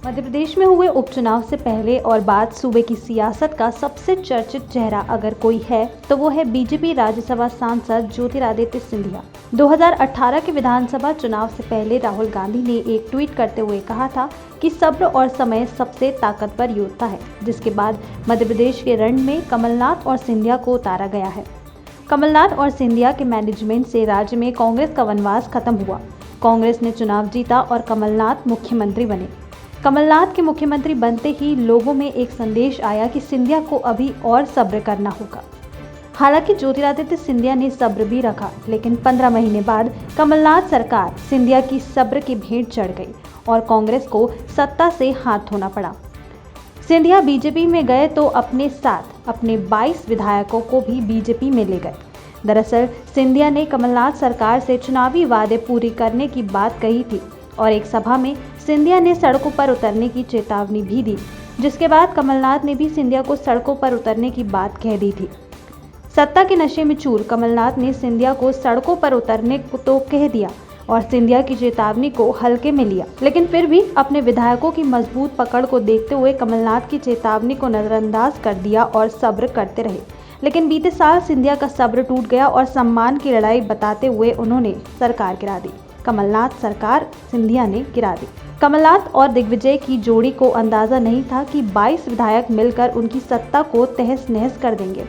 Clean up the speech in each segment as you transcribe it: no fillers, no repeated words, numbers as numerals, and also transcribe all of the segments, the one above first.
मध्य प्रदेश में हुए उपचुनाव से पहले और बाद सूबे की सियासत का सबसे चर्चित चेहरा अगर कोई है तो वो है बीजेपी राज्यसभा सांसद ज्योतिरादित्य सिंधिया। 2018 के विधानसभा चुनाव से पहले राहुल गांधी ने एक ट्वीट करते हुए कहा था कि सब्र और समय सबसे ताकतवर योद्धा है, जिसके बाद मध्य प्रदेश के रण में कमलनाथ और सिंधिया को उतारा गया है। कमलनाथ और सिंधिया के मैनेजमेंट से राज्य में कांग्रेस का वनवास खत्म हुआ। कांग्रेस ने चुनाव जीता और कमलनाथ मुख्यमंत्री बने। कमलनाथ के मुख्यमंत्री बनते ही लोगों में एक संदेश आया कि सिंधिया को अभी और सब्र करना होगा। हालांकि ज्योतिरादित्य सिंधिया ने सब्र भी रखा, लेकिन 15 महीने बाद कमलनाथ सरकार सिंधिया की सब्र की भेंट चढ़ गई और कांग्रेस को सत्ता से हाथ धोना पड़ा। सिंधिया बीजेपी में गए तो अपने साथ अपने 22 विधायकों को भी बीजेपी में ले गए। दरअसल सिंधिया ने कमलनाथ सरकार से चुनावी वादे पूरी करने की बात कही थी और एक सभा में सिंधिया ने सड़कों पर उतरने की चेतावनी भी दी, जिसके बाद कमलनाथ ने भी सिंधिया को सड़कों पर उतरने की बात कह दी थी। सत्ता के नशे में चूर कमलनाथ ने सिंधिया को सड़कों पर उतरने को तो कह दिया और सिंधिया की चेतावनी को हल्के में लिया, लेकिन फिर भी अपने विधायकों की मजबूत पकड़ को देखते हुए कमलनाथ की चेतावनी को नजरअंदाज कर दिया और सब्र करते रहे। लेकिन बीते साल सिंधिया का सब्र टूट गया और सम्मान की लड़ाई बताते हुए उन्होंने सरकार गिरा दी। कमलनाथ सरकार सिंधिया ने गिरा दी। कमलनाथ और दिग्विजय की जोड़ी को अंदाजा नहीं था कि 22 विधायक मिलकर उनकी सत्ता को तहस नहस कर देंगे।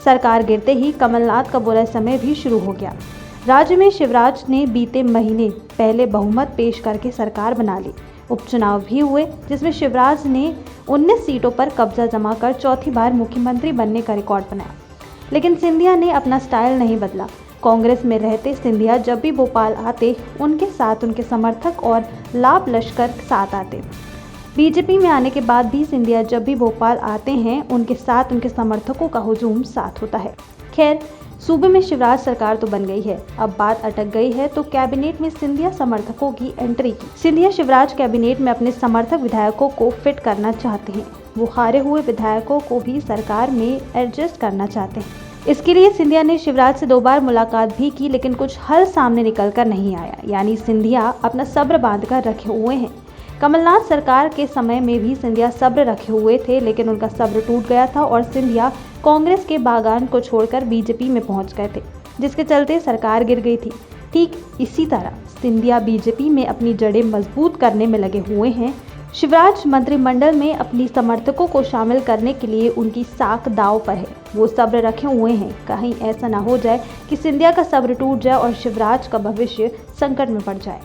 सरकार गिरते ही कमलनाथ का बुरा समय भी शुरू हो गया। राज्य में शिवराज ने बीते महीने पहले बहुमत पेश करके सरकार बना ली। उपचुनाव भी हुए, जिसमें शिवराज ने 19 सीटों पर कब्जा जमाकर चौथी बार मुख्यमंत्री बनने का रिकॉर्ड बनाया। लेकिन सिंधिया ने अपना स्टाइल नहीं बदला। कांग्रेस में रहते सिंधिया जब भी भोपाल आते, उनके साथ उनके समर्थक और लाभ लश्कर साथ आते। बीजेपी में आने के बाद भी सिंधिया जब भी भोपाल आते हैं, उनके साथ उनके समर्थकों का हुजूम साथ होता है। खैर, सूबे में शिवराज सरकार तो बन गई है, अब बात अटक गई है तो कैबिनेट में सिंधिया समर्थकों की एंट्री की। सिंधिया शिवराज कैबिनेट में अपने समर्थक विधायकों को फिट करना चाहते हैं। वो हारे हुए विधायकों को भी सरकार में एडजस्ट करना चाहते हैं। इसके लिए सिंधिया ने शिवराज से 2 बार मुलाकात भी की, लेकिन कुछ हल सामने निकल कर नहीं आया। यानी सिंधिया अपना सब्र बांध कर रखे हुए हैं। कमलनाथ सरकार के समय में भी सिंधिया सब्र रखे हुए थे, लेकिन उनका सब्र टूट गया था और सिंधिया कांग्रेस के बागान को छोड़कर बीजेपी में पहुंच गए थे, जिसके चलते सरकार गिर गई थी। ठीक इसी तरह सिंधिया बीजेपी में अपनी जड़ें मजबूत करने में लगे हुए हैं। शिवराज मंत्रिमंडल में अपनी समर्थकों को शामिल करने के लिए उनकी साख दांव पर है। वो सब्र रखे हुए हैं, कहीं ऐसा ना हो जाए कि सिंधिया का सब्र टूट जाए और शिवराज का भविष्य संकट में पड़ जाए।